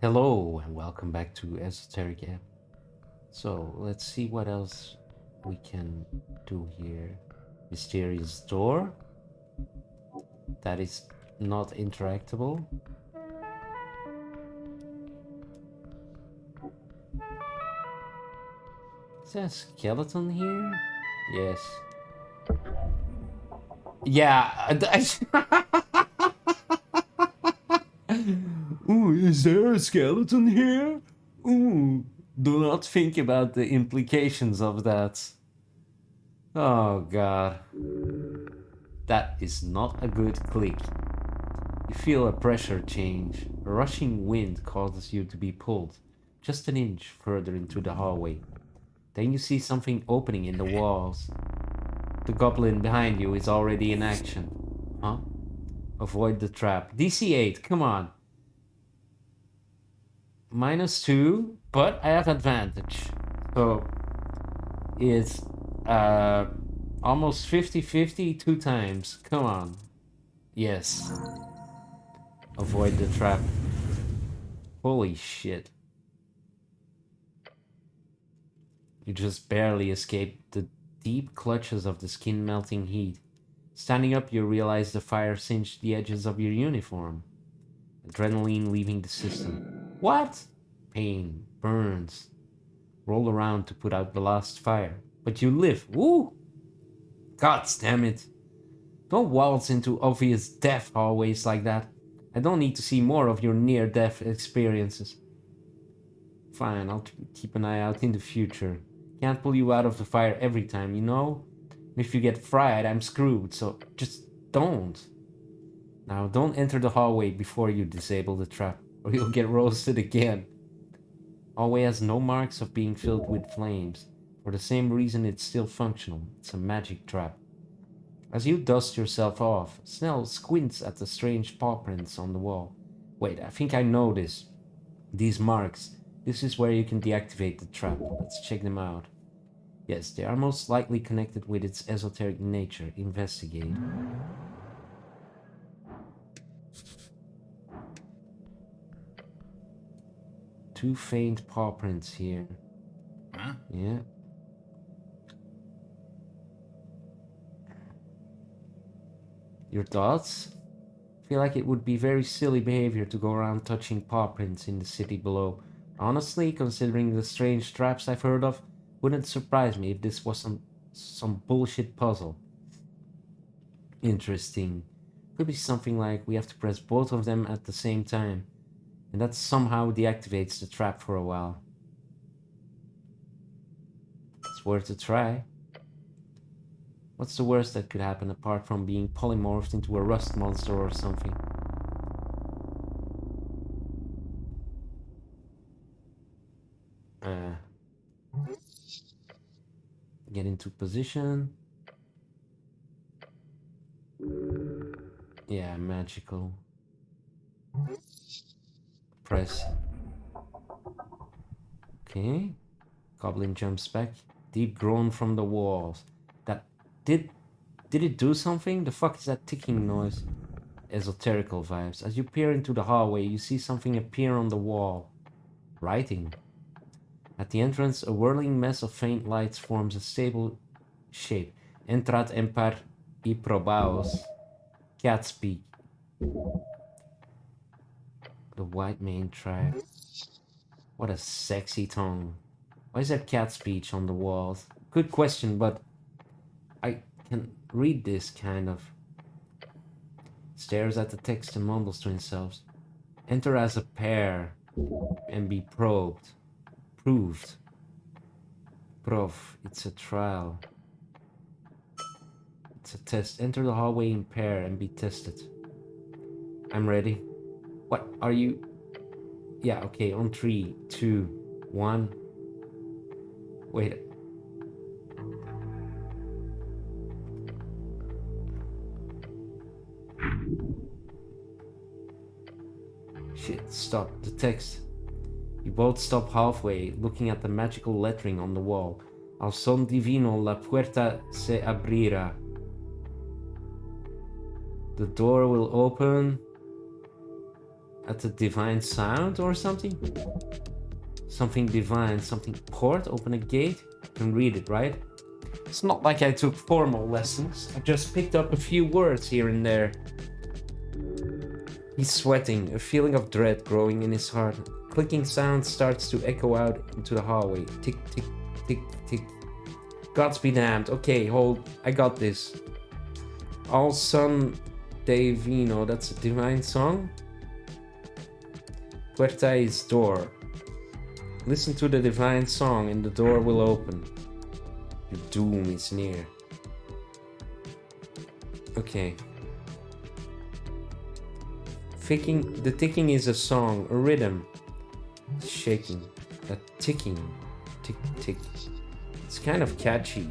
Hello and welcome back to Esoteric Ebb. So let's see what else we can do here. Mysterious door that is not interactable. Is there a skeleton here? Yes. Yeah. Ooh, is there a skeleton here? Ooh, do not think about the implications of that. Oh god. That is not a good click. You feel a pressure change. A rushing wind causes you to be pulled just an inch further into the hallway. Then you see something opening in the walls. The goblin behind you is already in action. Huh? Avoid the trap. DC 8, come on. -2, but I have advantage. So it's almost 50-50 two times. Come on. Yes. Avoid the trap. Holy shit. You just barely escaped the deep clutches of the skin-melting heat. Standing up, you realize the fire singed the edges of your uniform. Adrenaline leaving the system. What? Pain, burns. Roll around to put out the last fire. But you live. Woo! God damn it. Don't waltz into obvious death hallways like that. I don't need to see more of your near-death experiences. Fine, I'll keep an eye out in the future. Can't pull you out of the fire every time, you know? If you get fried, I'm screwed, so just don't. Now, don't enter the hallway before you disable the trap, or you'll get roasted again. Hallway has no marks of being filled with flames. For the same reason, it's still functional. It's a magic trap. As you dust yourself off, Snell squints at the strange paw prints on the wall. Wait, I think I know this. These marks. This is where you can deactivate the trap. Let's check them out. Yes, they are most likely connected with its esoteric nature. Investigate. Two faint paw prints here. Huh? Yeah. Your thoughts? Feel like it would be very silly behavior to go around touching paw prints in the city below. Honestly, considering the strange traps I've heard of, wouldn't surprise me if this was some bullshit puzzle. Interesting. Could be something like we have to press both of them at the same time, and that somehow deactivates the trap for a while. It's worth a try. What's the worst that could happen apart from being polymorphed into a rust monster or something? Get into position. Yeah, magical. Press. Okay. Goblin jumps back. Deep groan from the walls. That did it do something? The fuck is that ticking noise? Esoterical vibes. As you peer into the hallway, you see something appear on the wall. Writing. At the entrance, a whirling mess of faint lights forms a stable shape. Entrat empar y probaos. Cat speak. The white main tribe. What a sexy tongue. Why is there cat speech on the walls? Good question, but I can read this kind of. Stares at the text and mumbles to himself. Enter as a pair and be probed. Proved. Prof, it's a trial. It's a test. Enter the hallway in pair and be tested. I'm ready. What are you? Yeah, okay, on 3, 2, 1. Wait. Shit, stop. The text. You both stop halfway, looking at the magical lettering on the wall. Al son divino la puerta se abrirá. The door will open at the divine sound or something? Something divine, something port, open a gate? You can read it, right? It's not like I took formal lessons. I just picked up a few words here and there. He's sweating, a feeling of dread growing in his heart. Clicking sound starts to echo out into the hallway. Tick, tick, tick, tick. Gods be damned. Okay, hold. I got this. All Son Divino. That's a divine song? Puerta is door. Listen to the divine song and the door will open. Your doom is near. Okay. The ticking is a song, a rhythm. Shaking. A ticking. Tick, tick. It's kind of catchy.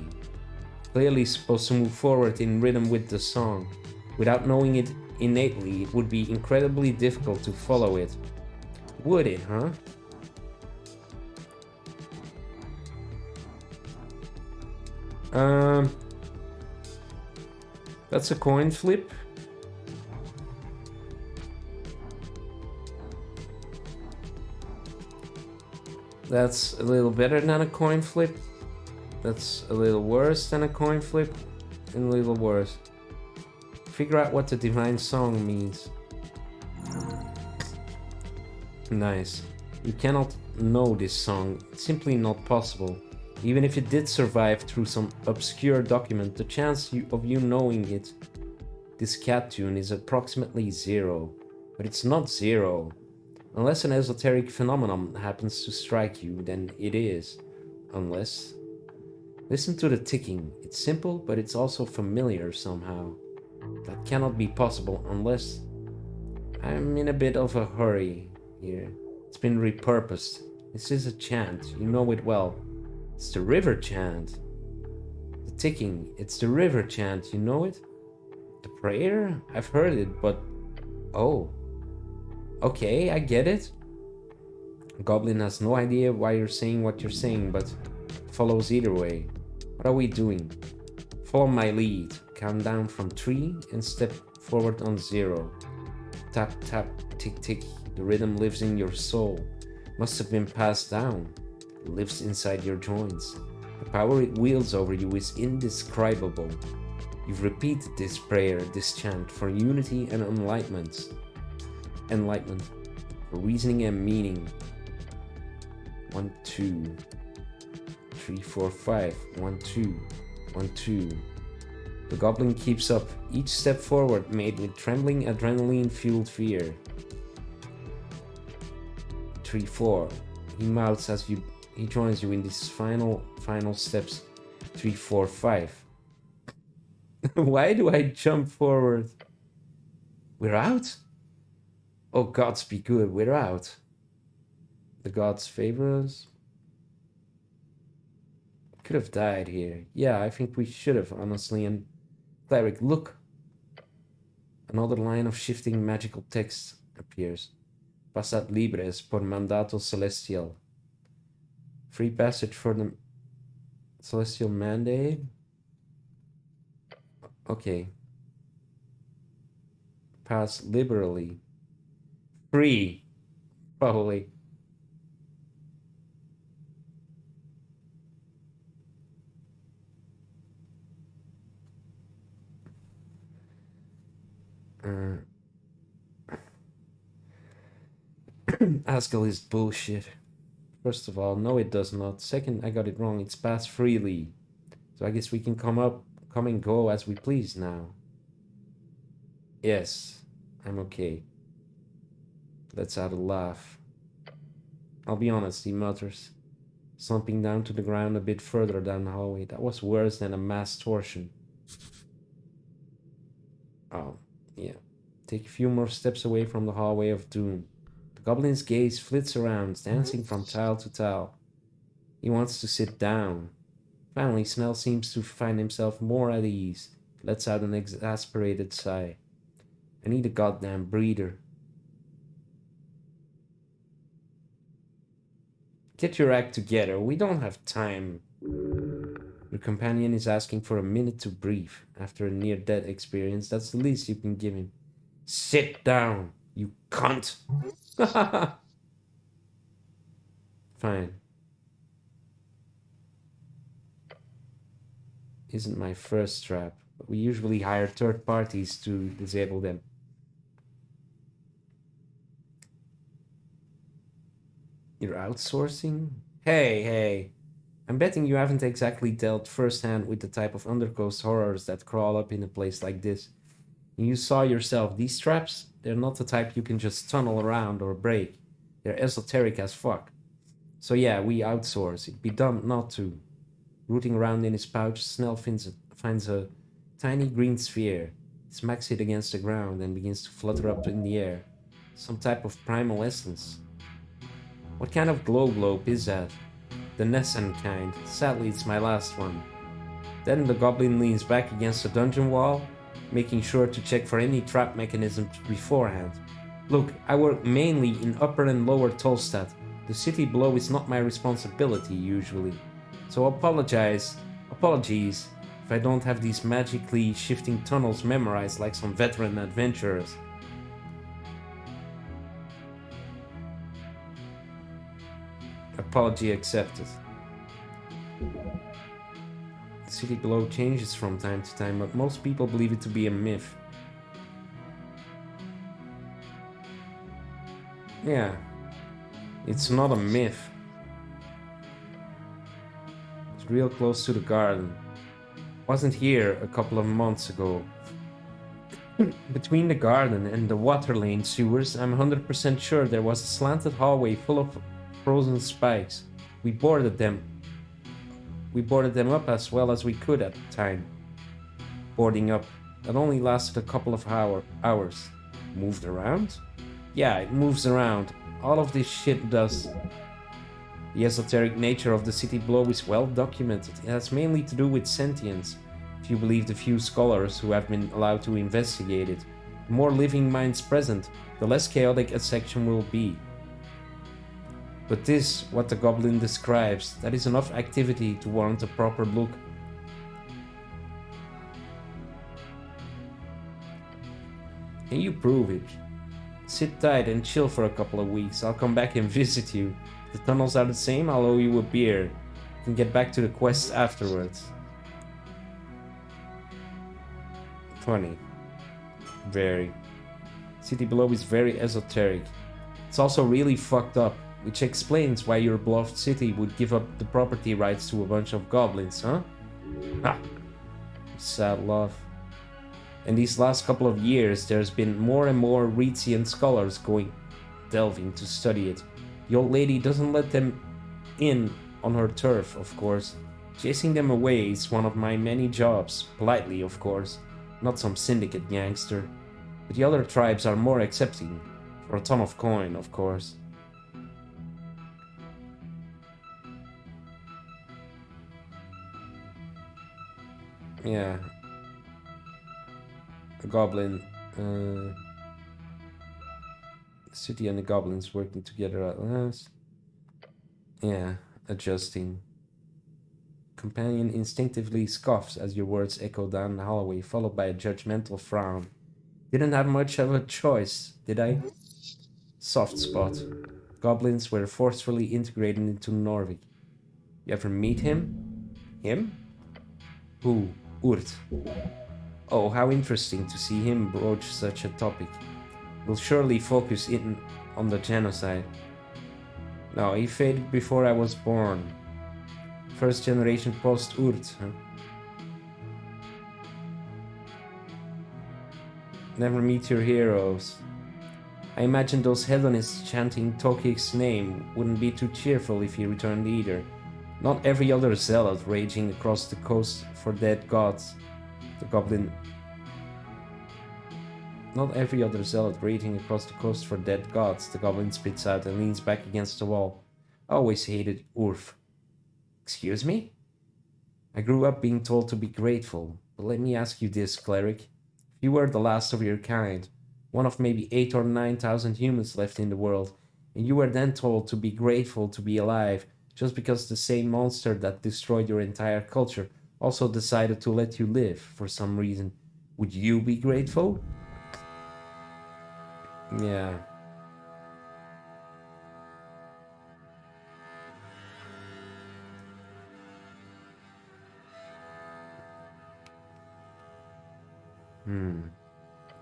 Clearly supposed to move forward in rhythm with the song. Without knowing it innately, it would be incredibly difficult to follow it. Would it, huh? That's a coin flip. That's a little better than a coin flip. That's a little worse than a coin flip. And a little worse. Figure out what the divine song means. Nice. You cannot know this song. It's simply not possible. Even if it did survive through some obscure document, the chance of you knowing it, this cat tune, is approximately 0. But it's not 0. Unless an esoteric phenomenon happens to strike you, then it is. Unless... Listen to the ticking. It's simple, but it's also familiar somehow. That cannot be possible unless... I'm in a bit of a hurry here. It's been repurposed. This is a chant. You know it well. It's the river chant. The ticking. It's the river chant. You know it? The prayer? I've heard it, but... Oh. Okay, I get it. Goblin has no idea why you're saying what you're saying, but follows either way. What are we doing? Follow my lead. Count down from 3 and step forward on 0. Tap, tap, tick, tick. The rhythm lives in your soul. Must have been passed down. It lives inside your joints. The power it wields over you is indescribable. You've repeated this prayer, this chant, for unity and enlightenment. For reasoning and meaning. 1, 2, 3, 4, 5. 1, 2, 1, 2. The goblin keeps up, each step forward made with trembling adrenaline-fueled fear. 3, 4. He mouths as he joins you in these final steps. 3, 4, 5. Why do I jump forward? We're out? Oh, gods be good, we're out. The gods favor us. Could have died here. Yeah, I think we should have, honestly. And cleric, look. Another line of shifting magical text appears. Passat libres por mandato celestial. Free passage for the celestial mandate. Okay. Pass liberally. Free. Probably. Askel is bullshit. First of all, no it does not. Second, I got it wrong. It's pass freely. So I guess we can come and go as we please now. Yes, I'm okay. Let's have a laugh. I'll be honest, he mutters, slumping down to the ground a bit further down the hallway. That was worse than a mass torsion. Oh, yeah. Take a few more steps away from the hallway of doom. The goblin's gaze flits around, dancing from tile to tile. He wants to sit down. Finally, Snell seems to find himself more at ease. Lets out an exasperated sigh. I need a goddamn breather. Get your act together. We don't have time. Your companion is asking for a minute to breathe. After a near-death experience, that's the least you can give him. Sit down. You cunt! Fine. Isn't my first trap, but we usually hire third parties to disable them. You're outsourcing? Hey. I'm betting you haven't exactly dealt firsthand with the type of undercoast horrors that crawl up in a place like this. And you saw yourself, these traps, they're not the type you can just tunnel around or break. They're esoteric as fuck. So yeah, we outsource. It'd be dumb not to. Rooting around in his pouch, Snell finds a tiny green sphere, smacks it against the ground, and begins to flutter up in the air. Some type of primal essence. What kind of globe is that? The Nessan kind. Sadly, it's my last one. Then the goblin leans back against the dungeon wall, making sure to check for any trap mechanisms beforehand. Look, I work mainly in Upper and Lower Tolstad. The city below is not my responsibility, usually. So apologies if I don't have these magically shifting tunnels memorized like some veteran adventurers. Apology accepted. The city below changes from time to time, but most people believe it to be a myth. Yeah, it's not a myth. It's real close to the garden. Wasn't here a couple of months ago. Between the garden and the water lane sewers, I'm 100% sure there was a slanted hallway full of frozen spikes. We boarded them up as well as we could at the time. Boarding up. That only lasted a couple of hours. Moved around? Yeah, it moves around. All of this shit does. The esoteric nature of the city below is well documented. It has mainly to do with sentience, if you believe the few scholars who have been allowed to investigate it. The more living minds present, the less chaotic a section will be. But this, what the goblin describes, that is enough activity to warrant a proper look. Can you prove it? Sit tight and chill for a couple of weeks. I'll come back and visit you. If the tunnels are the same, I'll owe you a beer. You can get back to the quest afterwards. Funny. Very. City below is very esoteric. It's also really fucked up, which explains why your beloved city would give up the property rights to a bunch of goblins, huh? Ah, sad love. In these last couple of years, there's been more and more Reetsian scholars delving to study it. The old lady doesn't let them in on her turf, of course. Chasing them away is one of my many jobs, politely, of course. Not some syndicate gangster. But the other tribes are more accepting, for a ton of coin, of course. Yeah. The goblin. The city and the goblins working together at last. Yeah, adjusting. Companion instinctively scoffs as your words echo down the hallway, followed by a judgmental frown. Didn't have much of a choice, did I? Soft spot. Goblins were forcefully integrated into Norvik. You ever meet him? Him? Who? Urt. Oh, how interesting to see him broach such a topic. We'll surely focus in on the genocide. No, he faded before I was born. First generation post-Urt, huh? Never meet your heroes. I imagine those hedonists chanting Tokik's name wouldn't be too cheerful if he returned either. Not every other zealot raging across the coast for dead gods. The goblin... Not every other zealot raging across the coast for dead gods, the goblin spits out and leans back against the wall. I always hated Urf. Excuse me? I grew up being told to be grateful, but let me ask you this, cleric. If you were the last of your kind, one of maybe 8 or 9,000 humans left in the world, and you were then told to be grateful to be alive, just because the same monster that destroyed your entire culture also decided to let you live for some reason, would you be grateful? Yeah.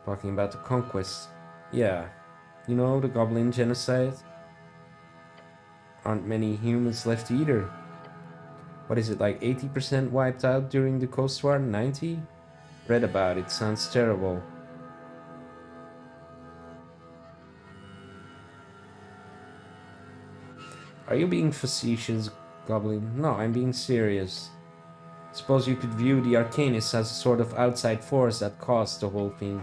Talking about the conquest. Yeah. You know, the Goblin genocide? Aren't many humans left either. What is it, like 80% wiped out during the Coast War? 90? Read about it, sounds terrible. Are you being facetious, Goblin? No, I'm being serious. Suppose you could view the Arcanists as a sort of outside force that caused the whole thing.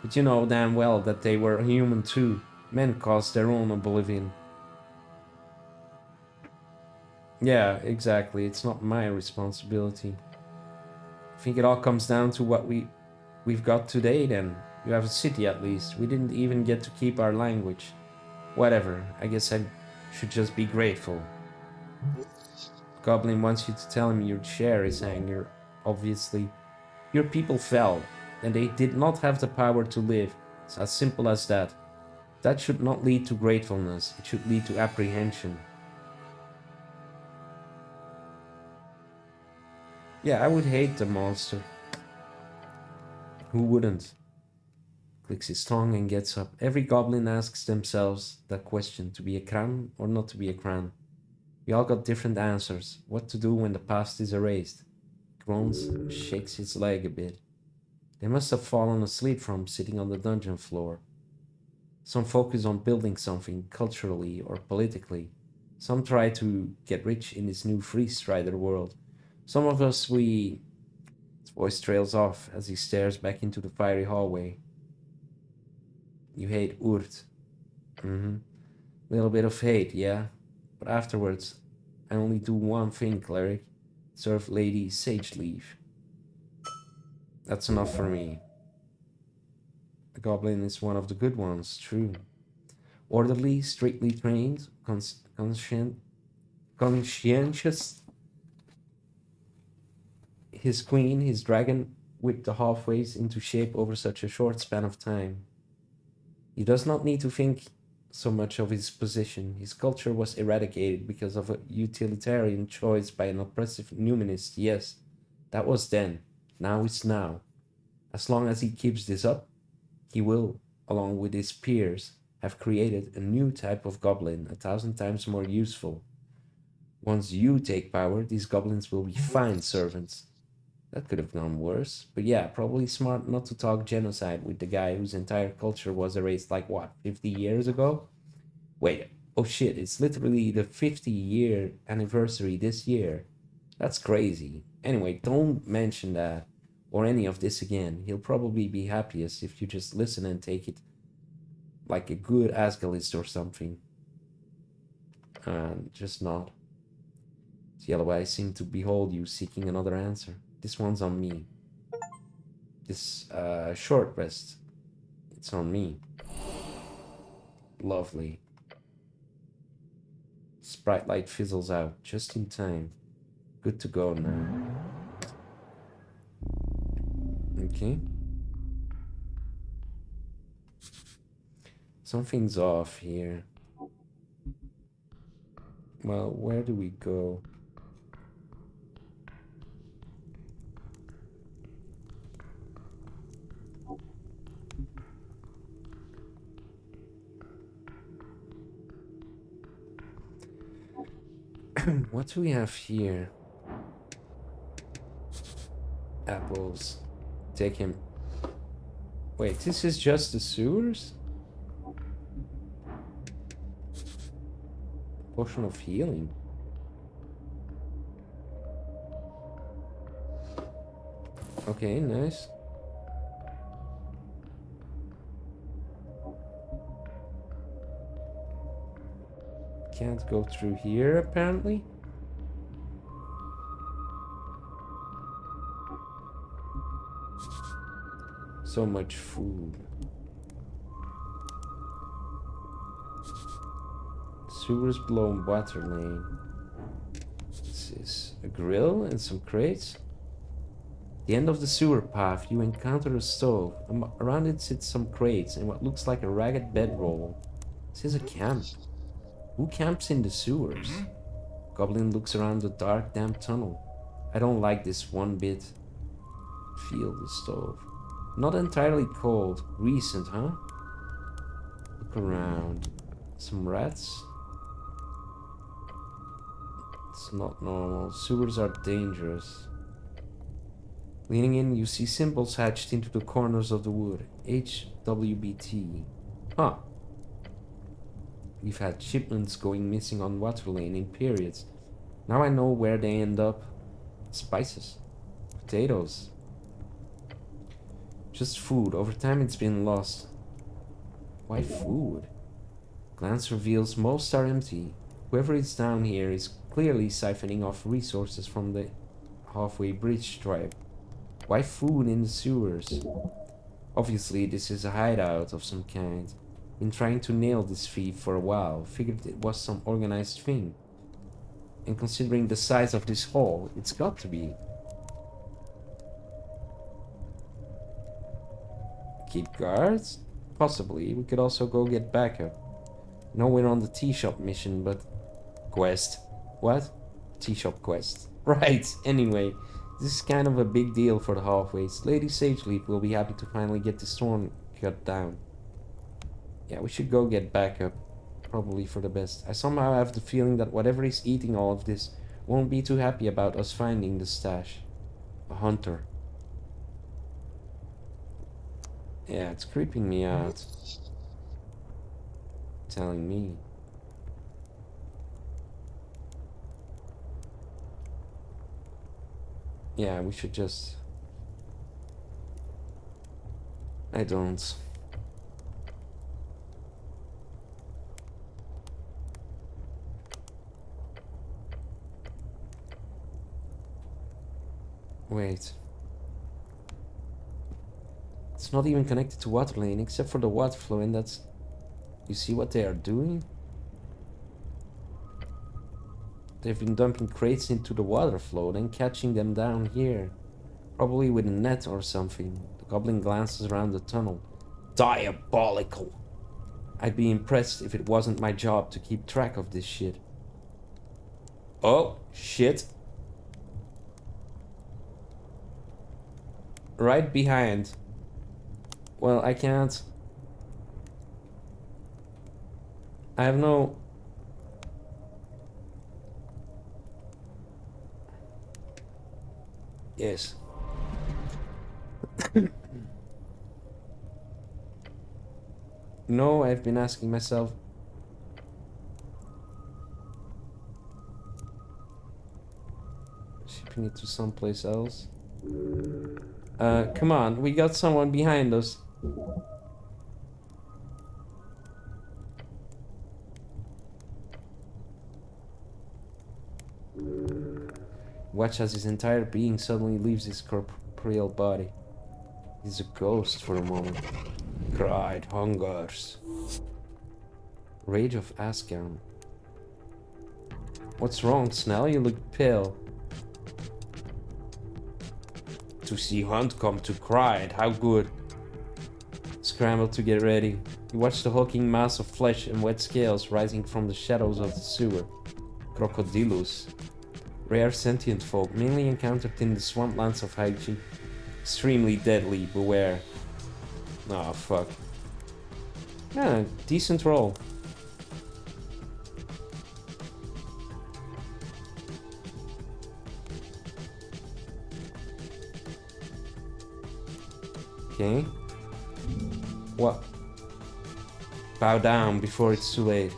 But you know damn well that they were human too. Men caused their own oblivion. Yeah, exactly. It's not my responsibility. I think it all comes down to what we've got today then. You have a city at least. We didn't even get to keep our language. Whatever. I guess I should just be grateful. Goblin wants you to tell him your share is anger. Obviously. Your people fell, and they did not have the power to live. It's as simple as that. That should not lead to gratefulness. It should lead to apprehension. Yeah, I would hate the monster. Who wouldn't? Clicks his tongue and gets up. Every goblin asks themselves that question, to be a Kran or not to be a Kran. We all got different answers. What to do when the past is erased. Groans and shakes his leg a bit. They must have fallen asleep from sitting on the dungeon floor. Some focus on building something culturally or politically. Some try to get rich in this new free strider world. Some of us, we... His voice trails off as he stares back into the fiery hallway. You hate Urt. Mm-hmm. Little bit of hate, yeah. But afterwards, I only do one thing, cleric. Serve Lady Sage Leaf. That's enough for me. The goblin is one of the good ones, true. Orderly, strictly trained, conscientious. His queen, his dragon, whipped the halfways into shape over such a short span of time. He does not need to think so much of his position. His culture was eradicated because of a utilitarian choice by an oppressive numinist. Yes, that was then. Now is now. As long as he keeps this up, he will, along with his peers, have created a new type of goblin 1,000 times more useful. Once you take power, these goblins will be fine servants. That could have gone worse. But yeah, probably smart not to talk genocide with the guy whose entire culture was erased like what, 50 years ago? Wait, oh shit, it's literally the 50-year anniversary this year. That's crazy. Anyway, don't mention that or any of this again. He'll probably be happiest if you just listen and take it like a good Asgalist or something. And just not. His yellow eyes seem to behold you seeking another answer. This one's on me. This short rest, it's on me. Lovely. Sprite light fizzles out just in time. Good to go now. Okay. Something's off here. Well, where do we go? What do we have here? Apples. Take him. Wait, this is just the sewers? Potion of healing. Okay, nice. Can't go through here, apparently. So much food. Sewers below water lane. This is a grill and some crates. the end of the sewer path, you encounter a stove. Around it sit some crates and what looks like a ragged bedroll. This is a camp. Who camps in the sewers? Goblin looks around the dark, damp tunnel. I don't like this one bit. Feel the stove. Not entirely cold. Recent, huh? Look around. Some rats? It's not normal. Sewers are dangerous. Leaning in, you see symbols hatched into the corners of the wood. HWBT. Huh. We've had shipments going missing on Water Lane in periods. Now I know where they end up. Spices. Potatoes. Just food. Over time it's been lost. Why food? Glance reveals most are empty. Whoever is down here is clearly siphoning off resources from the halfway bridge tribe. Why food in the sewers? Obviously this is a hideout of some kind. Been trying to nail this thief for a while. Figured it was some organized thing. And considering the size of this hole, it's got to be. Keep guards? Possibly. We could also go get backup. No, we're on the tea shop mission, but... Quest. What? Tea shop quest. Right, anyway. This is kind of a big deal for the halfways. Lady Sageleaf will be happy to finally get this storm cut down. Yeah, we should go get backup. Probably for the best. I somehow have the feeling that whatever is eating all of this won't be too happy about us finding the stash. A hunter. Yeah, it's creeping me out. Telling me. Yeah, we should just... I don't. Wait. It's not even connected to water lane except for the water flow, and that's... You see what they are doing? They've been dumping crates into the water flow, then catching them down here. Probably with a net or something. The goblin glances around the tunnel. Diabolical! I'd be impressed if it wasn't my job to keep track of this shit. Oh, shit. Right behind. Well, I can't. I have no... Yes. No, I've been asking myself. Shipping it to someplace else. Come on, we got someone behind us. Watch as his entire being suddenly leaves his corporeal body. He's a ghost for a moment. Cried hungers. Rage of Ascan. What's wrong, Snell? You look pale. To see Hunt come to Cried, how good. Scrambled to get ready. He watched the hulking mass of flesh and wet scales rising from the shadows of the sewer. Crocodilus. Rare sentient folk, mainly encountered in the swamplands of Haiji. Extremely deadly, beware. Oh, fuck. Yeah, decent roll. Okay. What? Bow down before it's too late.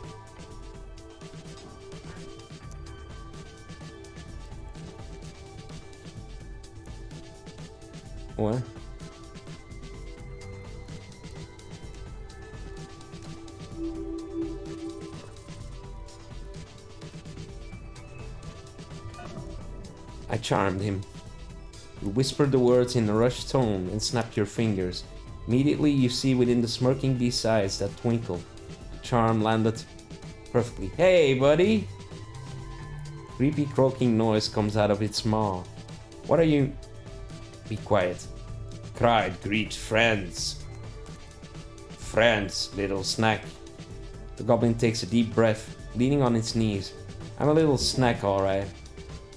What? I charmed him. You whisper the words in a rushed tone and snap your fingers. Immediately you see within the smirking beast's eyes that twinkle. Charm landed perfectly. Hey, buddy! Creepy croaking noise comes out of its maw. What are you... Be quiet. Cried, greet friends. Friends, little snack. The goblin takes a deep breath, leaning on its knees. I'm a little snack, alright.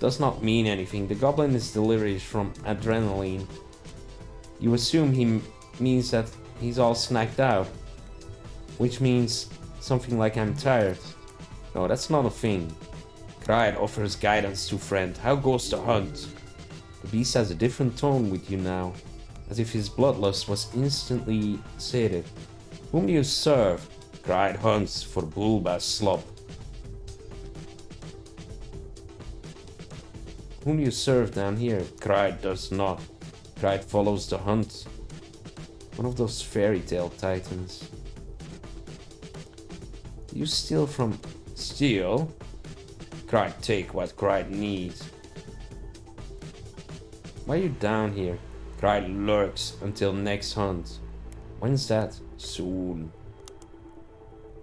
Does not mean anything. The goblin is delirious from adrenaline. You assume he means that he's all snacked out, which means something like I'm tired. No, that's not a thing. Cried offers guidance to friend. How goes the hunt? The beast has a different tone with you now, as if his bloodlust was instantly sated. Whom do you serve? Cried hunts for Bulba's slop. Whom do you serve down here? Cried does not. Cried follows the hunt. One of those fairy tale titans. You steal from... Steal? Cried take what Cried needs. Why are you down here? Cried lurks until next hunt. When's that? Soon.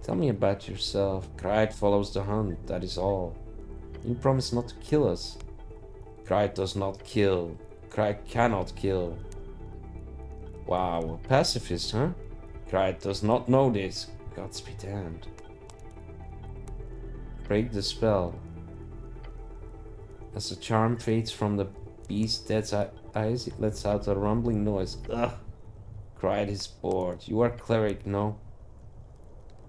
Tell me about yourself. Cried follows the hunt, that is all. You promise not to kill us. Cried does not kill. Cried cannot kill. Wow, a pacifist, huh? Cried does not know this. Gods be damned. Break the spell. As the charm fades from the beast's dead eyes, it lets out a rumbling noise. Ugh! Cried is bored. You are cleric, no?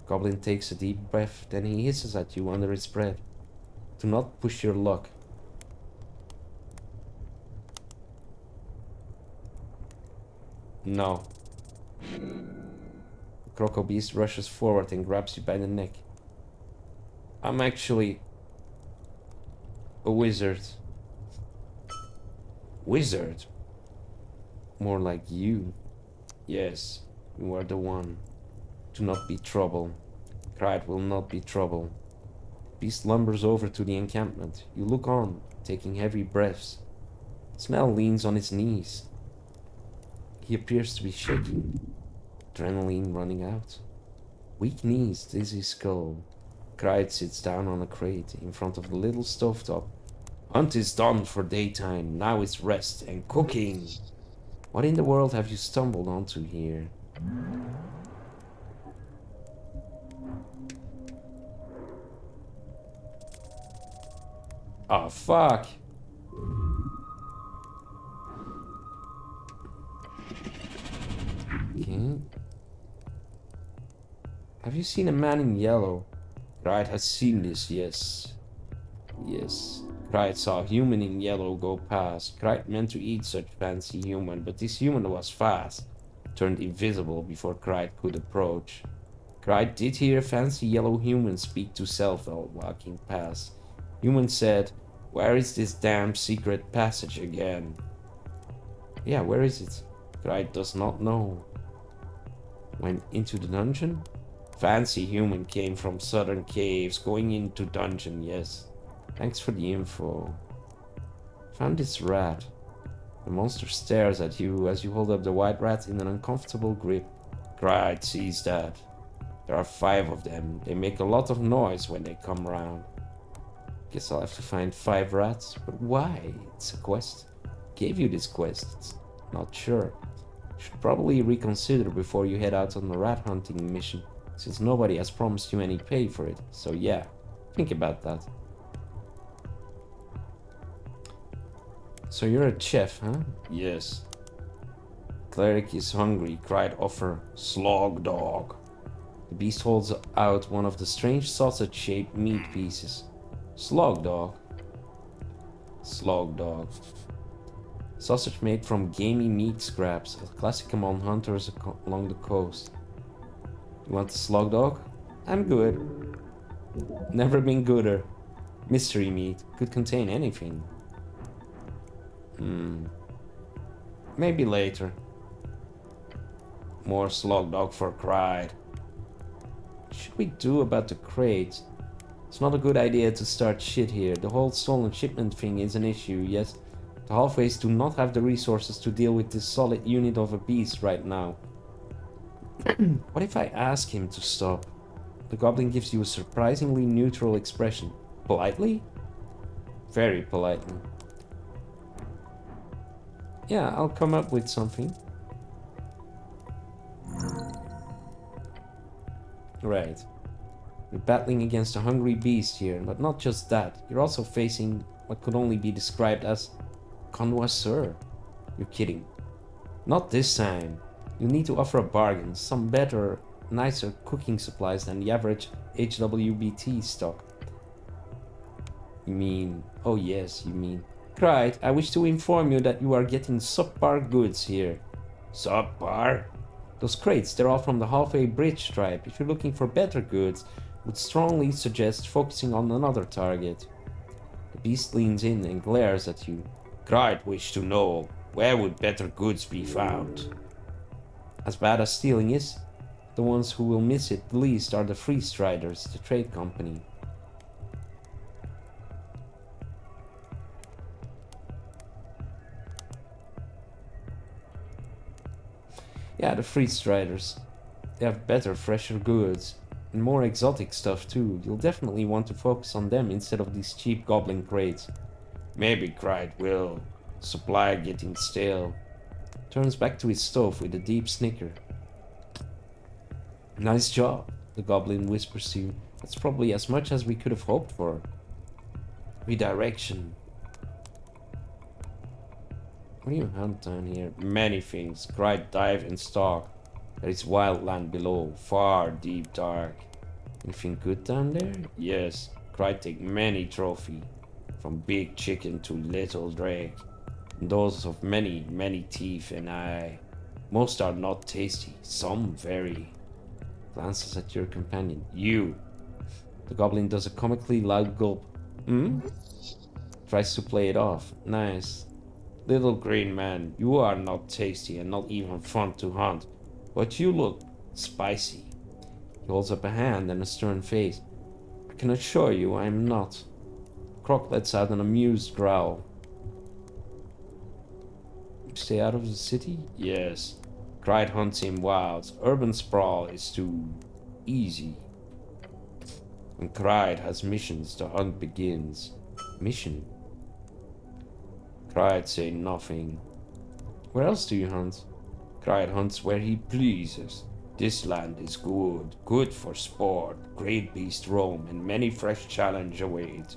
Goblin takes a deep breath, then he hisses at you under his breath. Do not push your luck. No. The Croco Beast rushes forward and grabs you by the neck. I'm actually a wizard. Wizard? More like you. Yes, you are the one. Do not be trouble. Cried will not be trouble. Beast lumbers over to the encampment. You look on, taking heavy breaths. Snell leans on his knees. He appears to be shaking. Adrenaline running out. Weak knees, dizzy skull. Cried sits down on a crate in front of the little stovetop. Hunt is done for daytime. Now it's rest and cooking. What in the world have you stumbled onto here? Oh, fuck. Okay. Have you seen a man in yellow? Cried has seen this, yes. Yes. Cried saw a human in yellow go past. Cried meant to eat such fancy human, but this human was fast. Turned invisible before Cried could approach. Cried did hear a fancy yellow human speak to self while walking past. Human said, "Where is this damn secret passage again?" Yeah, where is it? Cried does not know. Went into the dungeon? Fancy human came from southern caves, going into dungeon, yes. Thanks for the info. Found this rat. The monster stares at you as you hold up the white rat in an uncomfortable grip. Cried sees that. There are 5 of them. They make a lot of noise when they come around. Guess I'll have to find 5 rats. But why? It's a quest. Gave you this quest. Not sure. Should probably reconsider before you head out on the rat hunting mission, since nobody has promised you any pay for it. So yeah, think about that. So you're a chef, huh? Yes. Cleric is hungry, Cried offer. Slog dog. The beast holds out one of the strange sausage-shaped meat pieces. Slog dog. Slog dog. Sausage made from gamey meat scraps, a classic among hunters along the coast. You want the slog dog? I'm good. Never been gooder. Mystery meat. Could contain anything. Maybe later. More slog dog for Cried. What should we do about the crate? It's not a good idea to start shit here. The whole stolen shipment thing is an issue, yet the halfways do not have the resources to deal with this solid unit of a beast right now. What if I ask him to stop? The goblin gives you a surprisingly neutral expression. Politely? Very politely. Yeah, I'll come up with something. Right. You're battling against a hungry beast here, but not just that. You're also facing what could only be described as connoisseur. You're kidding. Not this time. You need to offer a bargain, some better, nicer cooking supplies than the average HWBT stock. You mean, oh yes, you mean. Right, I wish to inform you that you are getting subpar goods here. Subpar? Those crates, they're all from the Halfway Bridge tribe. If you're looking for better goods, would strongly suggest focusing on another target. The beast leans in and glares at you. Cried wish to know, where would better goods be found? As bad as stealing is, the ones who will miss it the least are the Free Striders, the trade company. Yeah, the Free Striders. They have better, fresher goods. And more exotic stuff too. You'll definitely want to focus on them instead of these cheap goblin crates. Maybe, cried Will. Supply getting stale. Turns back to his stove with a deep snicker. Nice job, the goblin whispers to you. That's probably as much as we could have hoped for. Redirection. What do you hunt down here? Many things. Cried dive and stalk. There is wild land below, far, deep, dark. Anything good down there? Yes. Cried take many trophy. From big chicken to little drake. And those of many, many teeth and eye. Most are not tasty, some very. Glances at your companion. You. The goblin does a comically loud gulp. Hmm? Tries to play it off. Nice. Little green man, you are not tasty and not even fun to hunt. But you look spicy. He holds up a hand and a stern face. I can assure you I am not. Croc lets out an amused growl. Stay out of the city? Yes. Cried hunts in wilds. Urban sprawl is too easy. And Cried has missions. The hunt begins. Mission? Cried say nothing. Where else do you hunt? Cried hunts where he pleases. This land is good. Good for sport. Great beast roam and many fresh challenge await.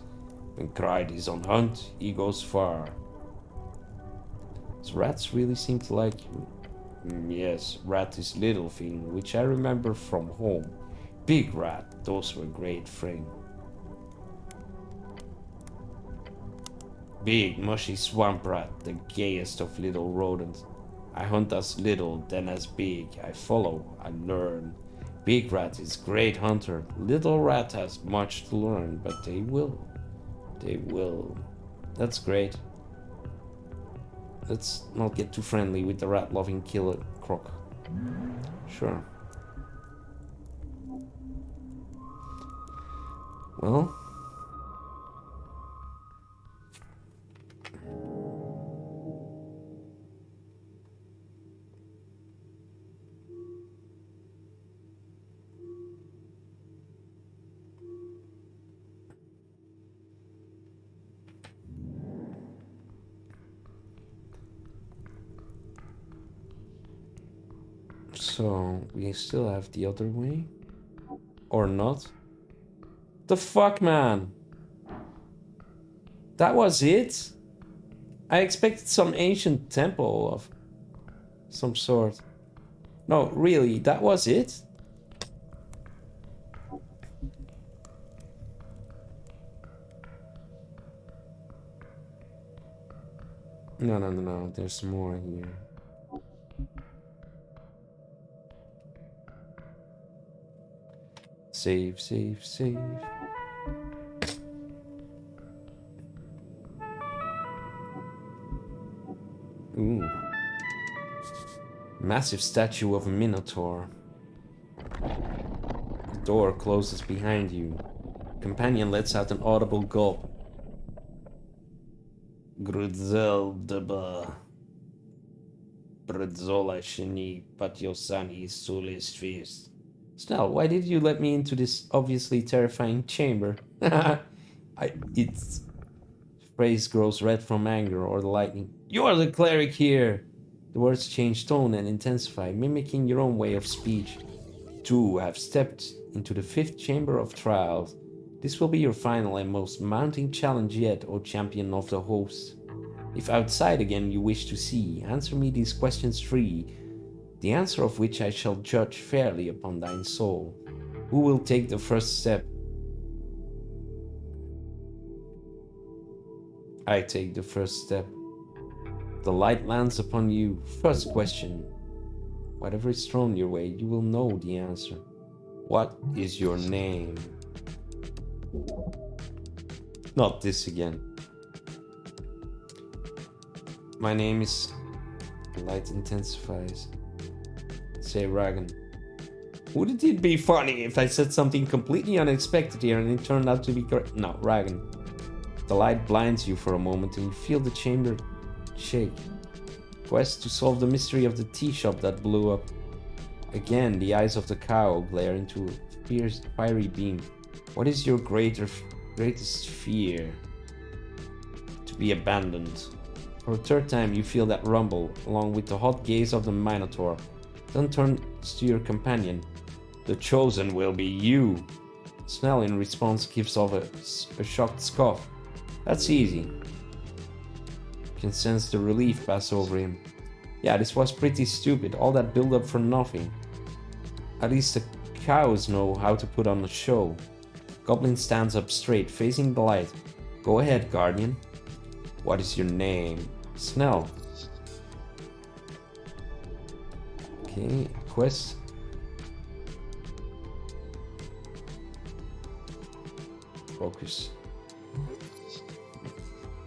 When Cried is on hunt, he goes far. Does rats really seem to like you? Yes, rat is little thing, which I remember from home. Big rat, those were great friends. Big, mushy swamp rat, the gayest of little rodents. I hunt as little, then as big. I follow, I learn. Big rat is great hunter. Little rat has much to learn, but they will. They will. That's great. Let's not get too friendly with the rat-loving killer croc. Sure. Well. So, we still have the other way? Or not? The fuck, man? That was it? I expected some ancient temple of some sort. No, really, that was it? No, no, no, no, there's more here. Save, save, save. Ooh. Massive statue of a minotaur. The door closes behind you. Companion lets out an audible gulp. Grudzeldeba. Bredzola shini patiosani sulis fist. Snell, why did you let me into this obviously terrifying chamber? Its face grows red from anger or the lightning. You are the cleric here! The words change tone and intensify, mimicking your own way of speech. You have stepped into the fifth chamber of trials. This will be your final and most mounting challenge yet, O champion of the host. If outside again you wish to see, answer me these questions three, the answer of which I shall judge fairly upon thine soul. Who will take the first step? I take the first step. The light lands upon you. First question. Whatever is thrown your way, you will know the answer. What is your name? Not this again. My name is... The light intensifies. Say Ragan. Wouldn't it be funny if I said something completely unexpected here and it turned out to be correct? No, Ragan. The light blinds you for a moment and you feel the chamber shake. Quest to solve the mystery of the tea shop that blew up. Again, the eyes of the cow glare into a fierce, fiery beam. What is your greatest fear? To be abandoned. For a third time, you feel that rumble, along with the hot gaze of the Minotaur. Then turns to your companion. The chosen will be you. Snell, in response, gives off a shocked scoff. That's easy. You can sense the relief pass over him. Yeah, this was pretty stupid, all that build-up for nothing. At least the cows know how to put on a show. Goblin stands up straight, facing the light. Go ahead, Guardian. What is your name? Snell. Okay, quest. Focus.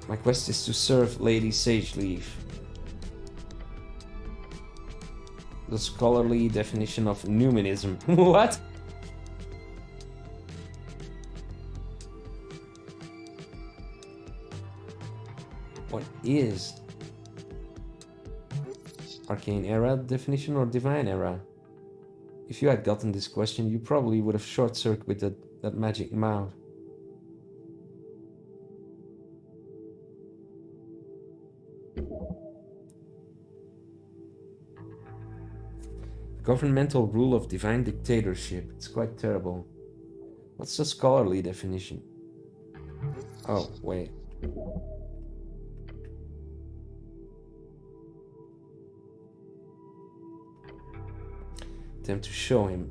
My quest is to serve Lady Sageleaf. The scholarly definition of numinism. What? What is arcane era definition or divine era? If you had gotten this question, you probably would have short-circuited that magic mouth. Governmental rule of divine dictatorship. It's quite terrible. What's the scholarly definition? Oh, wait. Attempt to show him.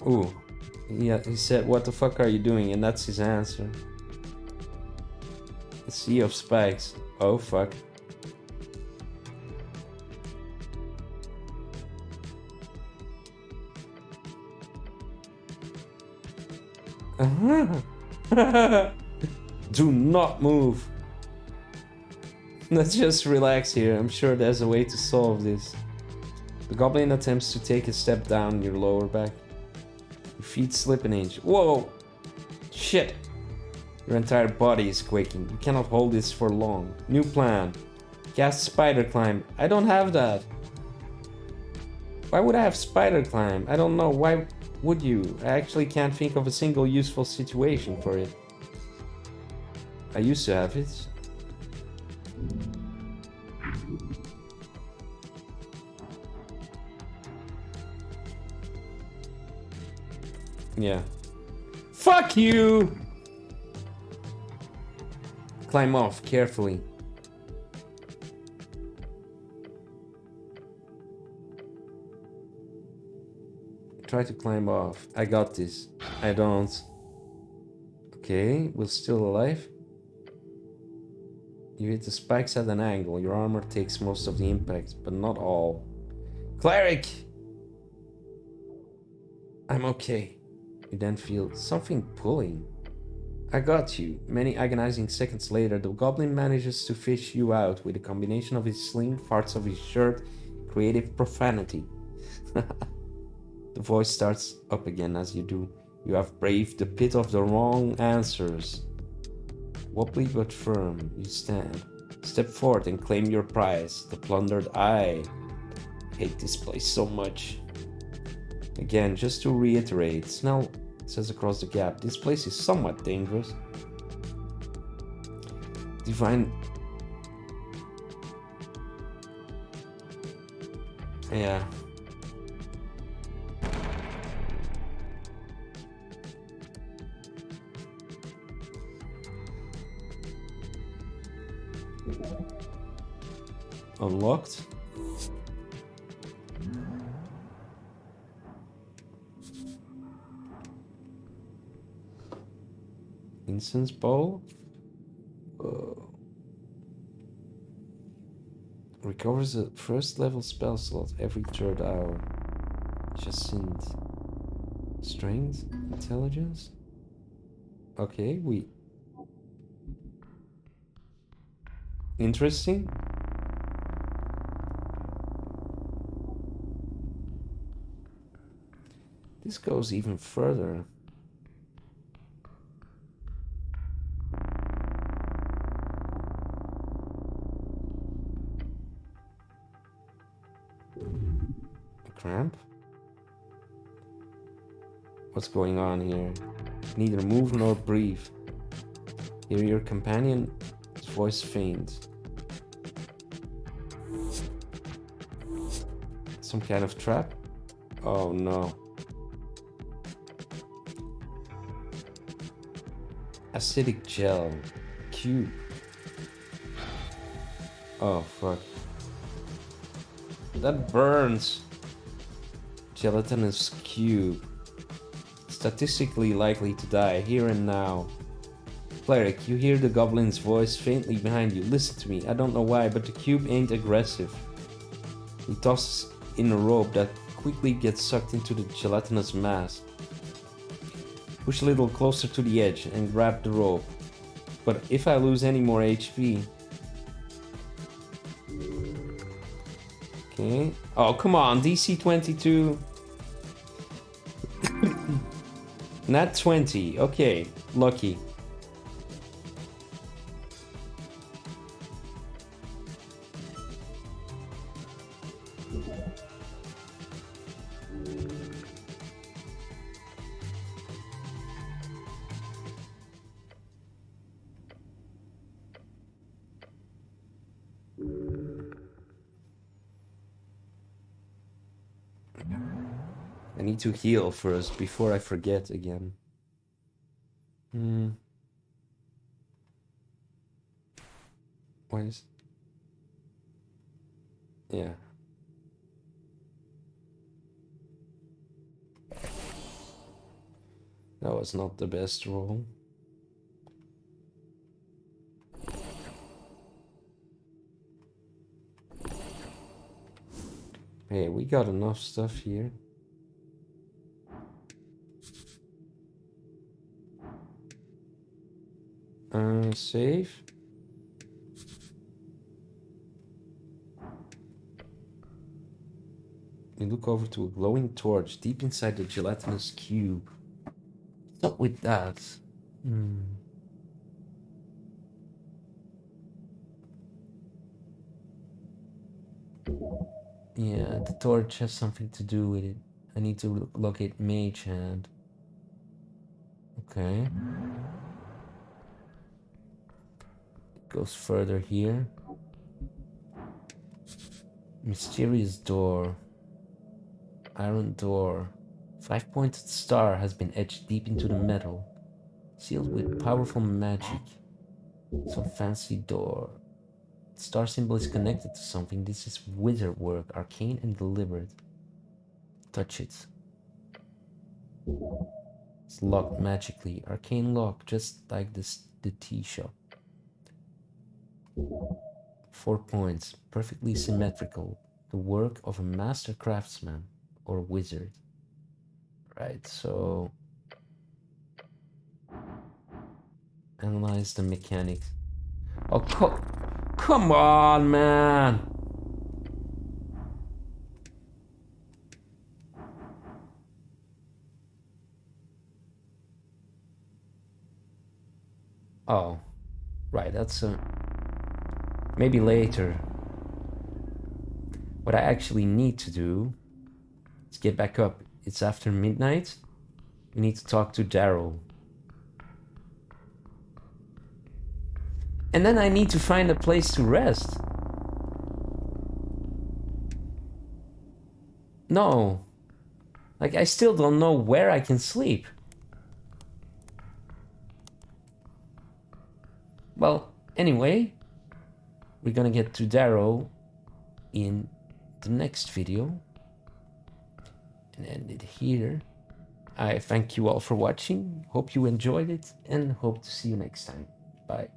Ooh. Yeah, he said, what the fuck are you doing? And that's his answer. A sea of spikes. Oh, fuck. Do not move. Let's just relax here. I'm sure there's a way to solve this. The goblin attempts to take a step down your lower back. Your feet slip an inch. Whoa! Shit! Your entire body is quaking. You cannot hold this for long. New plan. Cast spider climb. I don't have that. Why would I have spider climb? I don't know. Why would you? I actually can't think of a single useful situation for it. I used to have it. Yeah. Fuck you! Climb off carefully. Try to climb off. I got this. I don't. Okay, we're still alive. You hit the spikes at an angle. Your armor takes most of the impact, but not all. Cleric! I'm okay. You then feel something pulling. I got you. Many agonizing seconds later, the goblin manages to fish you out with a combination of his sling, parts of his shirt, creative profanity. The voice starts up again as you do. You have braved the pit of the wrong answers. Wobbly but firm, you stand. Step forward and claim your prize, the plundered eye. I hate this place so much. Again, just to reiterate, Snell says across the gap, this place is somewhat dangerous. Divine... Yeah. Unlocked. Incense bowl. Recovers a first level spell slot every third hour. Jacinthe. Strength? Intelligence? Okay, interesting. This goes even further. A cramp? What's going on here? Neither move nor breathe. Hear your companion's voice faint. Some kind of trap? Oh no. Acidic gel. Cube. Oh fuck. That burns. Gelatinous cube. Statistically likely to die here and now. Cleric, you hear the goblin's voice faintly behind you. Listen to me, I don't know why, but the cube ain't aggressive. He tosses in a rope that quickly gets sucked into the gelatinous mass. Push a little closer to the edge and grab the rope. But if I lose any more HP... Okay. Oh, come on, DC 22. Not 20. Okay, lucky. I need to heal first before I forget again. Why is... Yeah. That was not the best roll. Hey, we got enough stuff here. Save. You look over to a glowing torch deep inside the gelatinous cube. What's up with that? Yeah, the torch has something to do with it. I need to locate Mage Hand. Okay. It goes further here. Mysterious door. Iron door. 5-pointed star has been etched deep into the metal. Sealed with powerful magic. Some fancy door. The star symbol is connected to something. This is wizard work, arcane and deliberate. Touch it. It's locked magically. Arcane lock, just like the tea shop. 4 points. Perfectly symmetrical. The work of a master craftsman or wizard. Right, so Analyze the mechanics. Oh, come on, man! Oh, right, that's maybe later. What I actually need to do is get back up. It's after midnight. We need to talk to Daryl. And then I need to find a place to rest. No. Like, I still don't know where I can sleep. Well, anyway, we're gonna get to Daryl in the next video. And end it here. I thank you all for watching. Hope you enjoyed it and hope to see you next time. Bye.